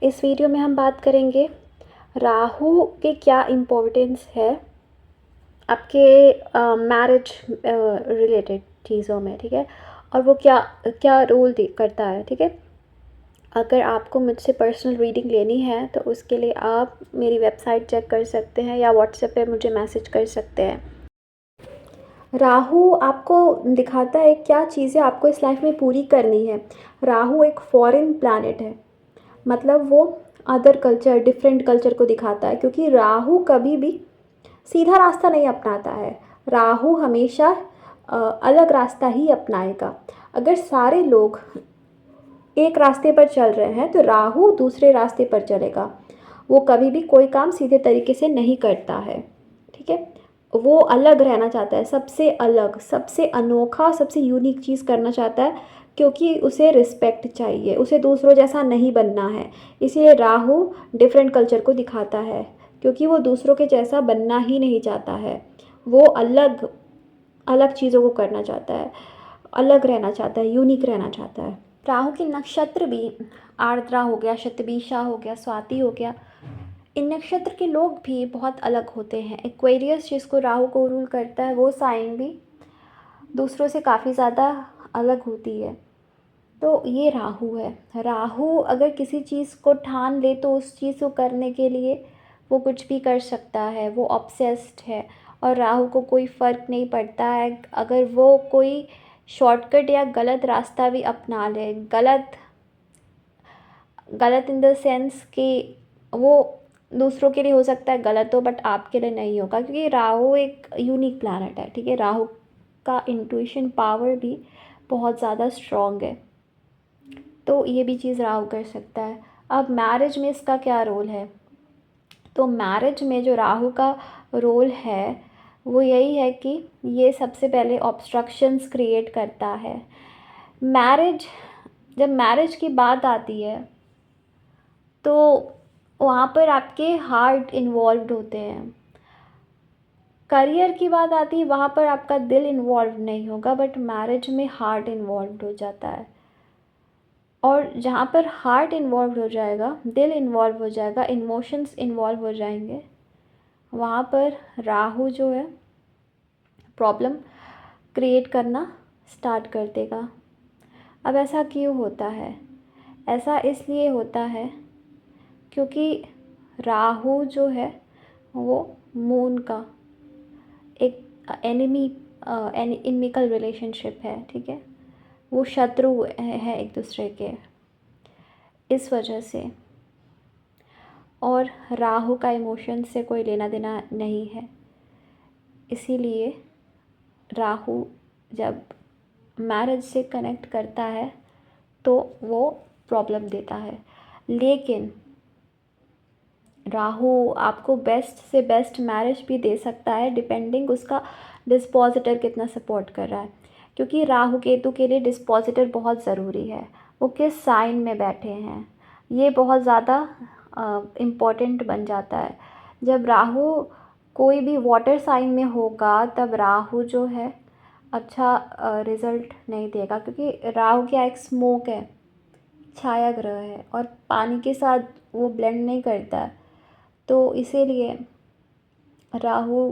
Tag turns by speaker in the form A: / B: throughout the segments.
A: इस वीडियो में हम बात करेंगे राहु के क्या इम्पोर्टेंस है आपके मैरिज रिलेटेड चीज़ों में, ठीक है। और वो क्या क्या रोल करता है, ठीक है। अगर आपको मुझसे पर्सनल रीडिंग लेनी है तो उसके लिए आप मेरी वेबसाइट चेक कर सकते हैं या व्हाट्सएप पे मुझे मैसेज कर सकते हैं। राहु आपको दिखाता है क्या चीज़ें आपको इस लाइफ में पूरी करनी है। राहु एक फॉरेन प्लैनेट है, मतलब वो अदर कल्चर, डिफरेंट कल्चर को दिखाता है, क्योंकि राहु कभी भी सीधा रास्ता नहीं अपनाता है। राहु हमेशा अलग रास्ता ही अपनाएगा। अगर सारे लोग एक रास्ते पर चल रहे हैं तो राहु दूसरे रास्ते पर चलेगा। वो कभी भी कोई काम सीधे तरीके से नहीं करता है, ठीक है। वो अलग रहना चाहता है, सबसे अलग, सबसे अनोखा, सबसे यूनिक चीज़ करना चाहता है, क्योंकि उसे रिस्पेक्ट चाहिए, उसे दूसरों जैसा नहीं बनना है। इसीलिए राहु डिफरेंट कल्चर को दिखाता है, क्योंकि वो दूसरों के जैसा बनना ही नहीं चाहता है। वो अलग अलग चीज़ों को करना चाहता है, अलग रहना चाहता है, यूनिक रहना चाहता है। राहु के नक्षत्र भी आर्द्रा हो गया, शतभिषा हो गया, स्वाति हो गया, इन नक्षत्र के लोग भी बहुत अलग होते हैं। एक्वेरियस जिसको राहु को रूल करता है, वो साइन भी दूसरों से काफ़ी ज़्यादा अलग होती है। तो ये राहु है। राहु अगर किसी चीज़ को ठान ले तो उस चीज़ को करने के लिए वो कुछ भी कर सकता है, वो ऑब्सेस्ड है। और राहु को कोई फ़र्क नहीं पड़ता है अगर वो कोई शॉर्टकट या गलत रास्ता भी अपना ले। गलत गलत इन द सेंस कि वो दूसरों के लिए हो सकता है गलत हो, बट आपके लिए नहीं होगा, क्योंकि राहु एक यूनिक प्लैनेट है, ठीक है। राहु का इंट्यूशन पावर भी बहुत ज़्यादा स्ट्रॉन्ग है, तो ये भी चीज़ राहु कर सकता है। अब मैरिज में इसका क्या रोल है? तो मैरिज में जो राहु का रोल है वो यही है कि ये सबसे पहले ऑब्स्ट्रक्शंस क्रिएट करता है। मैरिज, जब मैरिज की बात आती है तो वहाँ पर आपके हार्ट इन्वॉल्व होते हैं। करियर की बात आती है, वहाँ पर आपका दिल इन्वॉल्व नहीं होगा, बट मैरिज में हार्ट इन्वॉल्व हो जाता है। और जहाँ पर हार्ट इन्वॉल्व हो जाएगा, दिल इन्वॉल्व हो जाएगा, इमोशंस इन्वॉल्व हो जाएंगे, वहाँ पर राहु जो है प्रॉब्लम क्रिएट करना स्टार्ट कर देगा। अब ऐसा क्यों होता है? ऐसा इसलिए होता है क्योंकि राहु जो है वो मून का एक इनमिकल रिलेशनशिप है, ठीक है। वो शत्रु है एक दूसरे के, इस वजह से। और राहु का इमोशन से कोई लेना देना नहीं है, इसीलिए राहु जब मैरिज से कनेक्ट करता है तो वो प्रॉब्लम देता है। लेकिन राहु आपको बेस्ट से बेस्ट मैरिज भी दे सकता है, डिपेंडिंग उसका डिस्पोजिटर कितना सपोर्ट कर रहा है, क्योंकि राहु केतु के लिए डिस्पोजिटर बहुत ज़रूरी है। वो किस साइन में बैठे हैं ये बहुत ज़्यादा इम्पॉर्टेंट बन जाता है। जब राहु कोई भी वाटर साइन में होगा तब राहु जो है अच्छा रिज़ल्ट नहीं देगा, क्योंकि राहु क्या एक स्मोक है, छाया ग्रह है, और पानी के साथ वो ब्लेंड नहीं करता है। तो इसीलिए राहु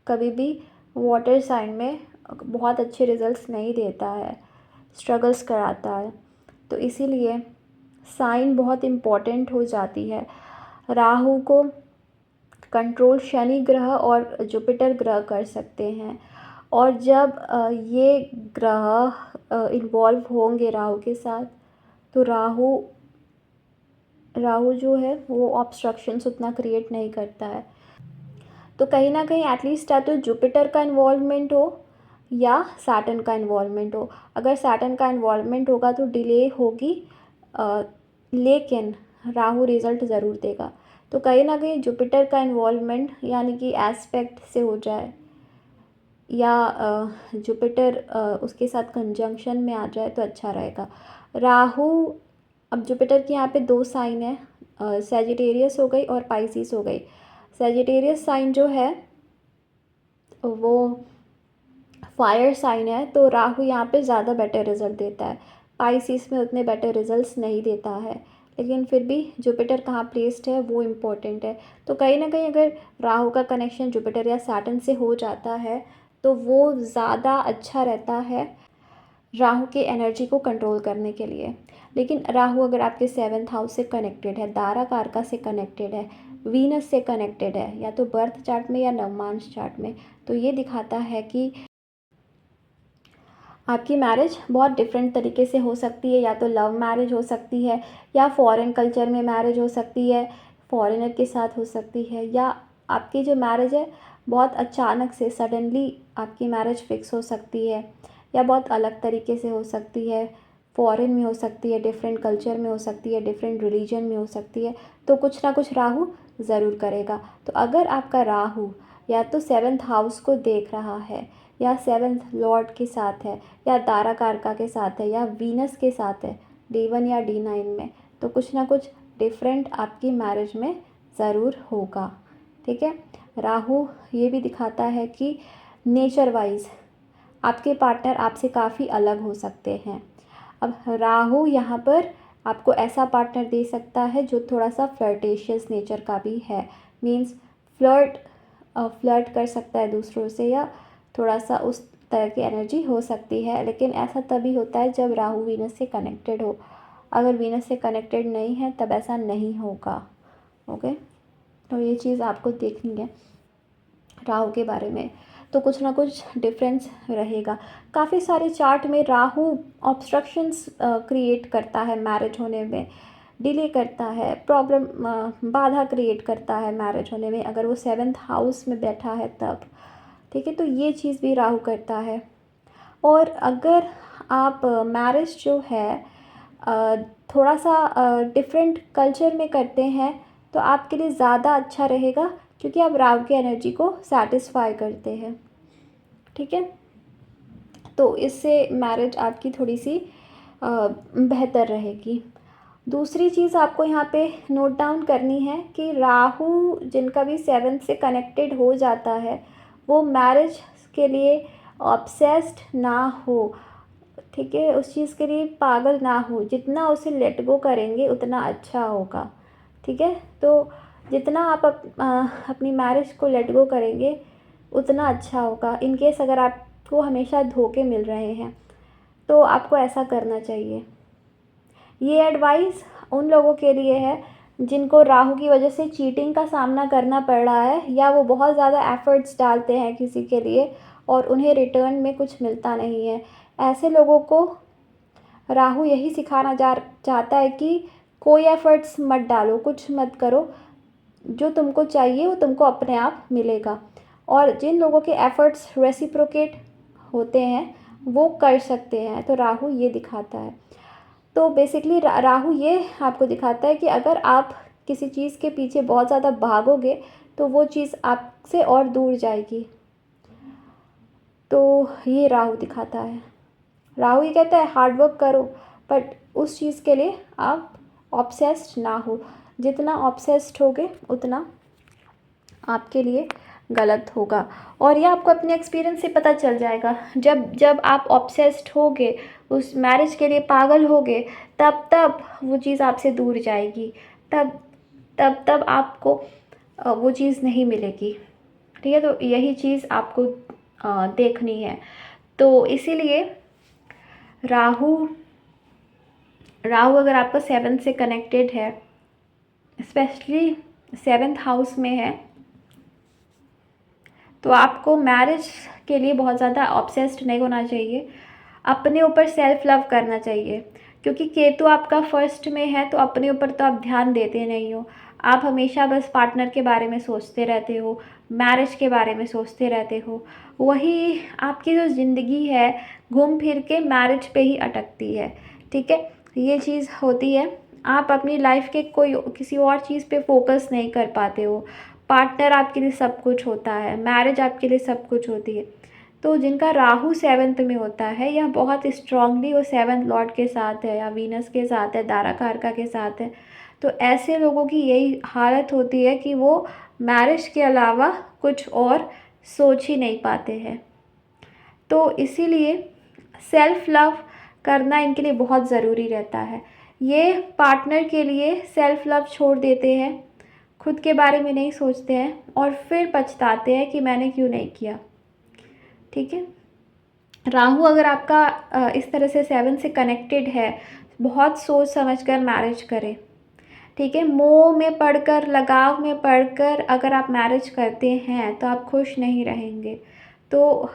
A: कभी भी वाटर साइन में बहुत अच्छे रिजल्ट्स नहीं देता है, स्ट्रगल्स कराता है। तो इसीलिए साइन बहुत इम्पॉर्टेंट हो जाती है। राहु को कंट्रोल शनि ग्रह और जुपिटर ग्रह कर सकते हैं, और जब ये ग्रह इन्वॉल्व होंगे राहु के साथ तो राहु राहु जो है वो ऑब्स्ट्रक्शंस उतना क्रिएट नहीं करता है। तो कहीं ना कहीं एटलीस्ट या तो जुपिटर का इन्वॉल्वमेंट हो या सैटर्न का इन्वॉल्वमेंट हो। अगर सैटर्न का इन्वॉल्वमेंट होगा तो डिले होगी, लेकिन राहु रिज़ल्ट ज़रूर देगा। तो कहीं ना कहीं जुपिटर का इन्वॉल्वमेंट यानी कि एस्पेक्ट से हो जाए, या जुपिटर उसके साथ कंजंक्शन में आ जाए तो अच्छा रहेगा। राहु, अब जुपिटर के यहाँ पे दो साइन है, सैजिटेरियस हो गई और पाइसिस हो गई। सैजिटेरियस साइन जो है वो फायर साइन है, तो राहु यहाँ पे ज़्यादा बेटर रिजल्ट देता है। पाइसिस में उतने बेटर रिजल्ट्स नहीं देता है, लेकिन फिर भी जुपिटर कहाँ प्लेस्ड है वो इम्पोर्टेंट है। तो कहीं ना कहीं अगर राहु का कनेक्शन जुपिटर या सैटर्न से हो जाता है तो वो ज़्यादा अच्छा रहता है राहु के एनर्जी को कंट्रोल करने के लिए। लेकिन राहु अगर आपके 7th हाउस से कनेक्टेड है, दारा कारका से कनेक्टेड है, वीनस से कनेक्टेड है, या तो बर्थ चार्ट में या नवमांश चार्ट में, तो ये दिखाता है कि आपकी मैरिज बहुत डिफरेंट तरीके से हो सकती है। या तो लव मैरिज हो सकती है, या फॉरेन कल्चर में मैरिज हो सकती है, फॉरेनर के साथ हो सकती है, या आपकी जो मैरिज है बहुत अचानक से सडनली आपकी मैरिज फिक्स हो सकती है, या बहुत अलग तरीके से हो सकती है, फॉरेन में हो सकती है, डिफरेंट कल्चर में हो सकती है, डिफरेंट रिलीजन में हो सकती है। तो कुछ ना कुछ राहु ज़रूर करेगा। तो अगर आपका राहु या तो 7th हाउस को देख रहा है, या 7th लॉर्ड के साथ है, या दारा कारका के साथ है, या वीनस के साथ है D1 या D9 में, तो कुछ ना कुछ डिफरेंट आपकी मैरिज में ज़रूर होगा। ठीक है। राहु ये भी दिखाता है कि नेचर वाइज आपके पार्टनर आपसे काफ़ी अलग हो सकते हैं। अब राहु यहाँ पर आपको ऐसा पार्टनर दे सकता है जो थोड़ा सा फ्लर्टेशियस नेचर का भी है। मीन्स फ्लर्ट कर सकता है दूसरों से, या थोड़ा सा उस तरह की एनर्जी हो सकती है। लेकिन ऐसा तभी होता है जब राहु वीनस से कनेक्टेड हो। अगर वीनस से कनेक्टेड नहीं है तब ऐसा नहीं होगा। ओके, तो ये चीज़ आपको देखनी है राहु के बारे में। तो कुछ ना कुछ डिफरेंस रहेगा। काफ़ी सारे चार्ट में राहु ऑब्स्ट्रक्शंस क्रिएट करता है मैरिज होने में, डिले करता है, प्रॉब्लम बाधा क्रिएट करता है मैरिज होने में, अगर वो 7th हाउस में बैठा है तब। ठीक है, तो ये चीज़ भी राहु करता है। और अगर आप मैरिज जो है थोड़ा सा डिफरेंट कल्चर में करते हैं तो आपके लिए ज़्यादा अच्छा रहेगा, क्योंकि आप राहु की एनर्जी को सेटिस्फाई करते हैं। ठीक है, तो इससे मैरिज आपकी थोड़ी सी बेहतर रहेगी। दूसरी चीज़ आपको यहाँ पे नोट डाउन करनी है कि राहु जिनका भी 7th से कनेक्टेड हो जाता है वो मैरिज के लिए ऑब्सेस्ड ना हो। ठीक है, उस चीज़ के लिए पागल ना हो। जितना उसे लेट गो करेंगे उतना अच्छा होगा। ठीक है, तो जितना आप अपनी मैरिज को लेट गो करेंगे उतना अच्छा होगा। इन केस अगर आपको हमेशा धोखे मिल रहे हैं तो आपको ऐसा करना चाहिए। ये एडवाइस उन लोगों के लिए है जिनको राहु की वजह से चीटिंग का सामना करना पड़ रहा है, या वो बहुत ज़्यादा एफ़र्ट्स डालते हैं किसी के लिए और उन्हें रिटर्न में कुछ मिलता नहीं है। ऐसे लोगों को राहु यही सिखाना चाहता है कि कोई एफ़र्ट्स मत डालो, कुछ मत करो, जो तुमको चाहिए वो तुमको अपने आप मिलेगा। और जिन लोगों के एफ़र्ट्स रेसिप्रोकेट होते हैं वो कर सकते हैं। तो राहु ये दिखाता है। तो बेसिकली राहु ये आपको दिखाता है कि अगर आप किसी चीज़ के पीछे बहुत ज़्यादा भागोगे तो वो चीज़ आपसे और दूर जाएगी। तो ये राहु दिखाता है। राहु ये कहता है हार्ड वर्क करो, बट उस चीज़ के लिए आप ऑब्सेस्ड ना हो। जितना ऑब्सेस्ड होगे उतना आपके लिए गलत होगा। और ये आपको अपने एक्सपीरियंस से पता चल जाएगा। जब जब आप ऑब्सेस्ड होगे, उस मैरिज के लिए पागल होगे, तब तब वो चीज़ आपसे दूर जाएगी, तब आपको वो चीज़ नहीं मिलेगी। ठीक है, तो यही चीज़ आपको देखनी है। तो इसीलिए राहु अगर आपका 7th से कनेक्टेड है, स्पेशली 7th हाउस में है, तो आपको मैरिज के लिए बहुत ज़्यादा ऑब्सेस्ड नहीं होना चाहिए। अपने ऊपर सेल्फ लव करना चाहिए, क्योंकि केतु आपका फर्स्ट में है तो अपने ऊपर तो आप ध्यान देते नहीं हो। आप हमेशा बस पार्टनर के बारे में सोचते रहते हो, मैरिज के बारे में सोचते रहते हो। वही आपकी जो ज़िंदगी है घूम फिर के मैरिज पे ही अटकती है। ठीक है, ये चीज़ होती है। आप अपनी लाइफ के किसी और चीज़ पे फोकस नहीं कर पाते हो। पार्टनर आपके लिए सब कुछ होता है, मैरिज आपके लिए सब कुछ होती है। तो जिनका राहु 7th में होता है या बहुत स्ट्रांगली वो 7th लॉर्ड के साथ है, या वीनस के साथ है, दारा कारका के साथ है, तो ऐसे लोगों की यही हालत होती है कि वो मैरिज के अलावा कुछ और सोच ही नहीं पाते हैं। तो इसीलिए सेल्फ लव करना इनके लिए बहुत ज़रूरी रहता है। ये पार्टनर के लिए सेल्फ लव छोड़ देते हैं, खुद के बारे में नहीं सोचते हैं और फिर पछताते हैं कि मैंने क्यों नहीं किया। ठीक है, राहु अगर आपका इस तरह से 7 से कनेक्टेड है, बहुत सोच समझ कर मैरिज करें। ठीक है, मोह में पड़कर, लगाव में पड़कर अगर आप मैरिज करते हैं तो आप खुश नहीं रहेंगे। तो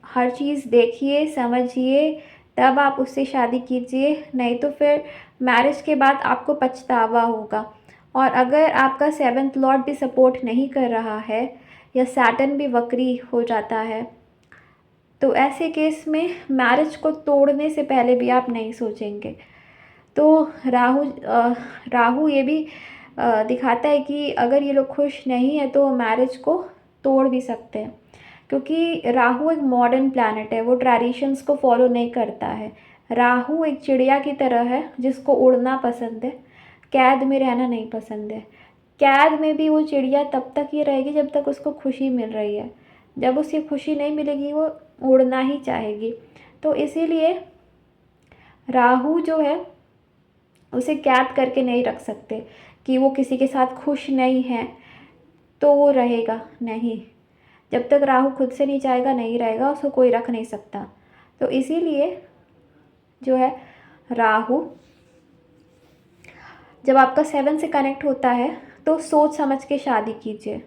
A: हर चीज़ देखिए, समझिए, तब आप उससे शादी कीजिए, नहीं तो फिर मैरिज के बाद आपको पछतावा होगा। और अगर आपका 7th लॉर्ड भी सपोर्ट नहीं कर रहा है या सैटर्न भी वक्री हो जाता है, तो ऐसे केस में मैरिज को तोड़ने से पहले भी आप नहीं सोचेंगे। तो राहु ये भी दिखाता है कि अगर ये लोग खुश नहीं है तो मैरिज को तोड़ भी सकते हैं, क्योंकि राहु एक मॉडर्न प्लैनेट है, वो ट्रेडिशंस को फॉलो नहीं करता है। राहु एक चिड़िया की तरह है जिसको उड़ना पसंद है, कैद में रहना नहीं पसंद है। कैद में भी वो चिड़िया तब तक ही रहेगी जब तक उसको खुशी मिल रही है, जब उसे खुशी नहीं मिलेगी वो उड़ना ही चाहेगी। तो इसीलिए राहु जो है उसे कैद करके नहीं रख सकते कि वो किसी के साथ खुश नहीं है तो वो रहेगा नहीं। जब तक राहु खुद से नहीं चाहेगा नहीं रहेगा, उसको कोई रख नहीं सकता। तो इसीलिए जो है राहु जब आपका 7 से कनेक्ट होता है तो सोच समझ के शादी कीजिए,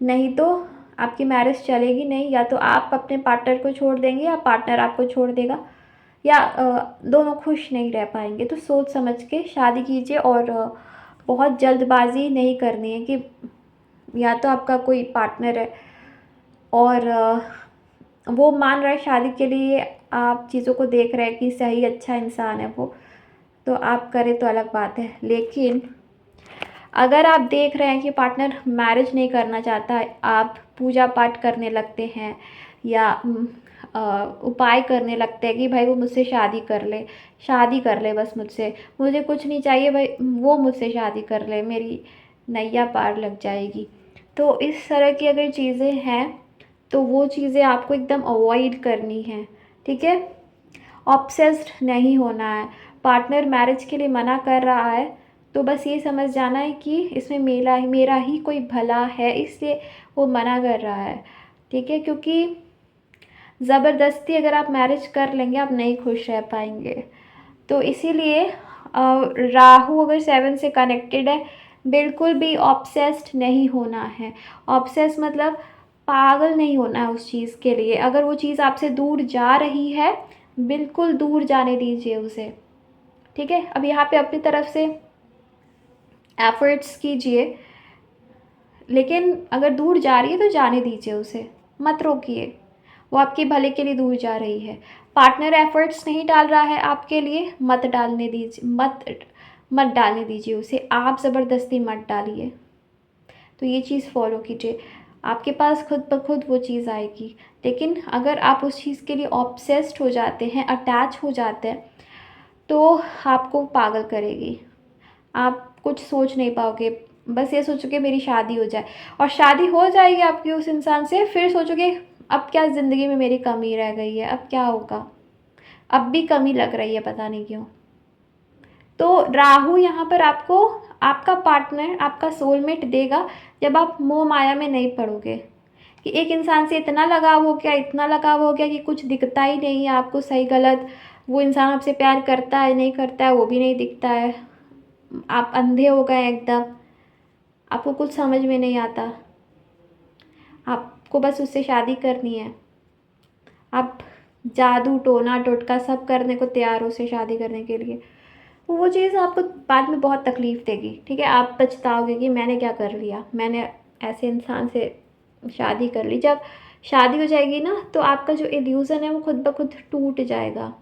A: नहीं तो आपकी मैरिज चलेगी नहीं। या तो आप अपने पार्टनर को छोड़ देंगे या पार्टनर आपको छोड़ देगा, या दोनों खुश नहीं रह पाएंगे। तो सोच समझ के शादी कीजिए और बहुत जल्दबाजी नहीं करनी है कि या तो आपका कोई पार्टनर है और वो मान रहा है शादी के लिए, आप चीज़ों को देख रहे हैं कि सही अच्छा इंसान है वो, तो आप करें तो अलग बात है। लेकिन अगर आप देख रहे हैं कि पार्टनर मैरिज नहीं करना चाहता, आप पूजा पाठ करने लगते हैं या उपाय करने लगते हैं कि भाई वो मुझसे शादी कर ले बस मुझसे, मुझे कुछ नहीं चाहिए भाई, वो मुझसे शादी कर ले, मेरी नैया पार लग जाएगी। तो इस तरह की अगर चीज़ें हैं तो वो चीज़ें आपको एकदम अवॉइड करनी है। ठीक है, ऑब्सेस्ड नहीं होना है। पार्टनर मैरिज के लिए मना कर रहा है तो बस ये समझ जाना है कि इसमें मेरा ही कोई भला है, इसलिए वो मना कर रहा है। ठीक है, क्योंकि ज़बरदस्ती अगर आप मैरिज कर लेंगे आप नहीं खुश रह पाएंगे। तो इसीलिए राहु अगर 7 से कनेक्टेड है, बिल्कुल भी ऑब्सेस्ड नहीं होना है। ऑब्सेस मतलब पागल नहीं होना है उस चीज़ के लिए। अगर वो चीज़ आपसे दूर जा रही है, बिल्कुल दूर जाने दीजिए उसे। ठीक है, अब यहाँ पे अपनी तरफ से एफर्ट्स कीजिए, लेकिन अगर दूर जा रही है तो जाने दीजिए उसे, मत रोकिए। वो आपके भले के लिए दूर जा रही है। पार्टनर एफर्ट्स नहीं डाल रहा है आपके लिए, मत डालने दीजिए उसे, आप ज़बरदस्ती मत डालिए। तो ये चीज़ फॉलो कीजिए, आपके पास खुद ब खुद वो चीज़ आएगी। लेकिन अगर आप उस चीज़ के लिए ऑब्सेस्ड हो जाते हैं, अटैच हो जाते हैं, तो आपको पागल करेगी। आप कुछ सोच नहीं पाओगे, बस ये सोचोगे मेरी शादी हो जाए, और शादी हो जाएगी आपकी उस इंसान से, फिर सोचोगे अब क्या ज़िंदगी में मेरी कमी रह गई है, अब क्या होगा, अब भी कमी लग रही है पता नहीं क्यों। तो राहु यहाँ पर आपको आपका पार्टनर, आपका सोलमेट देगा जब आप मोह माया में नहीं पड़ोगे कि एक इंसान से इतना लगाव हो गया कि कुछ दिखता ही नहीं है आपको सही गलत, वो इंसान आपसे प्यार करता है नहीं करता है वो भी नहीं दिखता है, आप अंधे हो गए एकदम, आपको कुछ समझ में नहीं आता, आपको बस उससे शादी करनी है, आप जादू टोना टोटका सब करने को तैयार हो उससे शादी करने के लिए। वो चीज़ आपको बाद में बहुत तकलीफ़ देगी। ठीक है, आप पछताओगे कि मैंने क्या कर लिया, मैंने ऐसे इंसान से शादी कर ली। जब शादी हो जाएगी ना तो आपका जो इल्यूज़न है वो खुद ब खुद टूट जाएगा,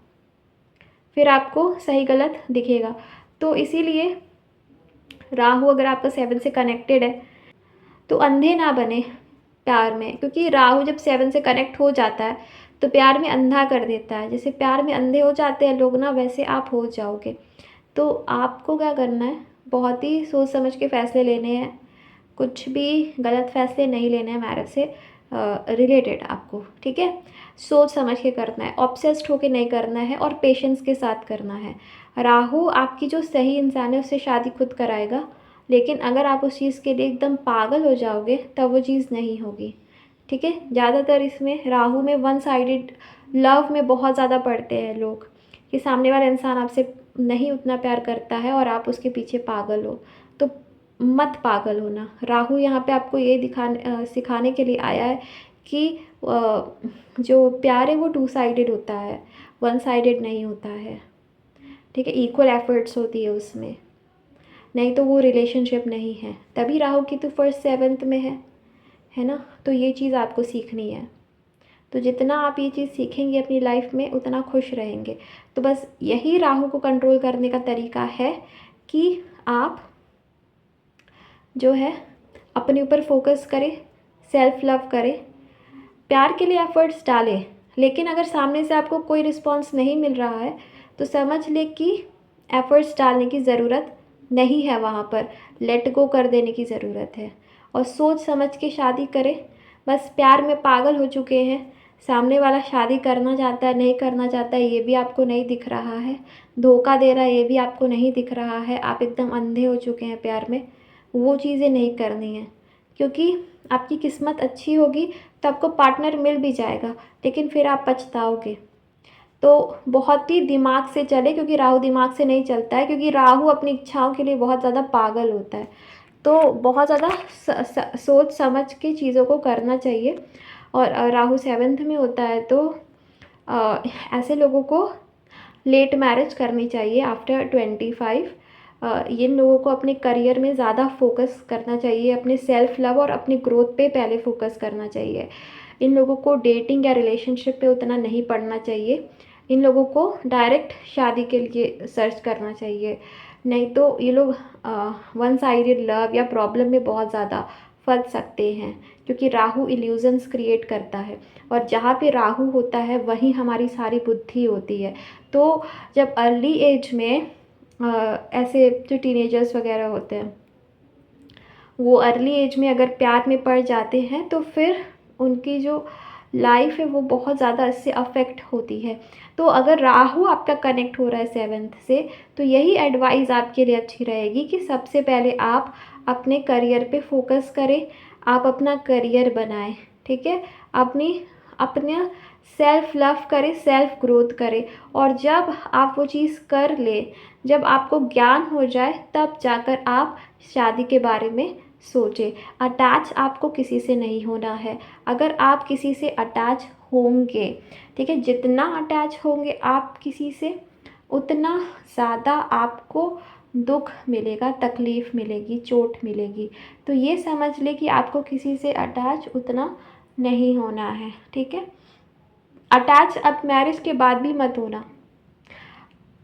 A: फिर आपको सही गलत दिखेगा। तो इसीलिए राहु अगर आपका 7 से कनेक्टेड है तो अंधे ना बने प्यार में, क्योंकि राहु जब 7 से कनेक्ट हो जाता है तो प्यार में अंधा कर देता है। जैसे प्यार में अंधे हो जाते हैं लोग ना, वैसे आप हो जाओगे। तो आपको क्या करना है, बहुत ही सोच समझ के फ़ैसले लेने हैं, कुछ भी गलत फ़ैसले नहीं लेने हैं मैरिज से रिलेटेड आपको। ठीक है, सोच समझ के करना है, ऑब्सेस्ड होके नहीं करना है और पेशेंस के साथ करना है। राहु आपकी जो सही इंसान है उससे शादी खुद कराएगा, लेकिन अगर आप उस चीज़ के लिए एकदम पागल हो जाओगे तब वो चीज़ नहीं होगी। ठीक है, ज़्यादातर इसमें राहु में वन साइडेड लव में बहुत ज़्यादा पड़ते हैं लोग, कि सामने वाला इंसान आपसे नहीं उतना प्यार करता है और आप उसके पीछे पागल हो। तो मत पागल होना। राहु यहाँ पे आपको ये सिखाने के लिए आया है कि जो प्यार है वो टू साइडेड होता है, वन साइडेड नहीं होता है। ठीक है, इक्वल एफर्ट्स होती है उसमें, नहीं तो वो रिलेशनशिप नहीं है। तभी राहु की तो फर्स्ट 7th में है ना। तो ये चीज़ आपको सीखनी है। तो जितना आप ये चीज़ सीखेंगे अपनी लाइफ में उतना खुश रहेंगे। तो बस यही राहु को कंट्रोल करने का तरीका है कि आप जो है अपने ऊपर फोकस करें, सेल्फ लव करें, प्यार के लिए एफर्ट्स डालें। लेकिन अगर सामने से आपको कोई रिस्पॉन्स नहीं मिल रहा है तो समझ ले कि एफर्ट्स डालने की ज़रूरत नहीं है, वहाँ पर लेट गो कर देने की ज़रूरत है। और सोच समझ के शादी करें। बस प्यार में पागल हो चुके हैं, सामने वाला शादी करना चाहता है नहीं करना चाहता है ये भी आपको नहीं दिख रहा है, धोखा दे रहा है ये भी आपको नहीं दिख रहा है, आप एकदम अंधे हो चुके हैं प्यार में, वो चीज़ें नहीं करनी है। क्योंकि आपकी किस्मत अच्छी होगी तो आपको पार्टनर मिल भी जाएगा, लेकिन फिर आप पछताओगे। तो बहुत ही दिमाग से चले, क्योंकि राहु दिमाग से नहीं चलता है, क्योंकि राहु अपनी इच्छाओं के लिए बहुत ज़्यादा पागल होता है। तो बहुत ज़्यादा सोच समझ के चीज़ों को करना चाहिए। और राहु 7th में होता है तो ऐसे लोगों को लेट मैरिज करनी चाहिए आफ्टर 25। इन लोगों को अपने करियर में ज़्यादा फोकस करना चाहिए, अपने सेल्फ लव और अपनी ग्रोथ पे पहले फोकस करना चाहिए। इन लोगों को डेटिंग या रिलेशनशिप पे उतना नहीं पड़ना चाहिए। इन लोगों को डायरेक्ट शादी के लिए सर्च करना चाहिए, नहीं तो ये लोग वन साइडेड लव या प्रॉब्लम में बहुत ज़्यादा फंस सकते हैं, क्योंकि राहु इल्यूजन्स क्रिएट करता है और जहाँ पे राहु होता है वहीं हमारी सारी बुद्धि होती है। तो जब अर्ली एज में ऐसे जो टीनेजर्स वगैरह होते हैं वो अर्ली एज में अगर प्यार में पड़ जाते हैं तो फिर उनकी जो लाइफ है वो बहुत ज़्यादा इससे अफेक्ट होती है। तो अगर राहु आपका कनेक्ट हो रहा है 7th से, तो यही एडवाइस आपके लिए अच्छी रहेगी कि सबसे पहले आप अपने करियर पे फोकस करें, आप अपना करियर बनाएं। ठीक है, अपना सेल्फ लव करें, सेल्फ ग्रोथ करें। और जब आप वो चीज़ कर लें, जब आपको ज्ञान हो जाए, तब जाकर आप शादी के बारे में सोचें। अटैच आपको किसी से नहीं होना है। अगर आप किसी से अटैच होंगे, ठीक है, जितना अटैच होंगे आप किसी से उतना ज़्यादा आपको दुख मिलेगा, तकलीफ़ मिलेगी, चोट मिलेगी। तो ये समझ ले कि आपको किसी से अटैच उतना नहीं होना है। ठीक है, अटैच अब मैरिज के बाद भी मत होना।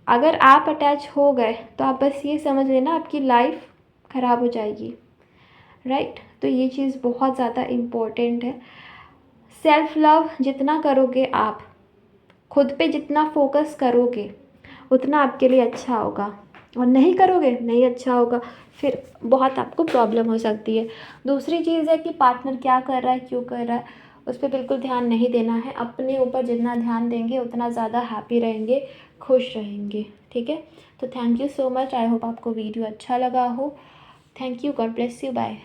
A: अगर आप अटैच हो गए तो आप बस ये समझ लेना आपकी लाइफ ख़राब हो जाएगी। राइट, तो ये चीज़ बहुत ज़्यादा इम्पोर्टेंट है। सेल्फ लव जितना करोगे आप, खुद पे जितना फोकस करोगे उतना आपके लिए अच्छा होगा, और नहीं करोगे नहीं अच्छा होगा, फिर बहुत आपको प्रॉब्लम हो सकती है। दूसरी चीज़ है कि पार्टनर क्या कर रहा है, क्यों कर रहा है, उस पर बिल्कुल ध्यान नहीं देना है। अपने ऊपर जितना ध्यान देंगे उतना ज़्यादा हैप्पी रहेंगे, खुश रहेंगे। ठीक है, तो thank you so much. I hope आपको वीडियो अच्छा लगा हो। Thank you, god bless you, bye.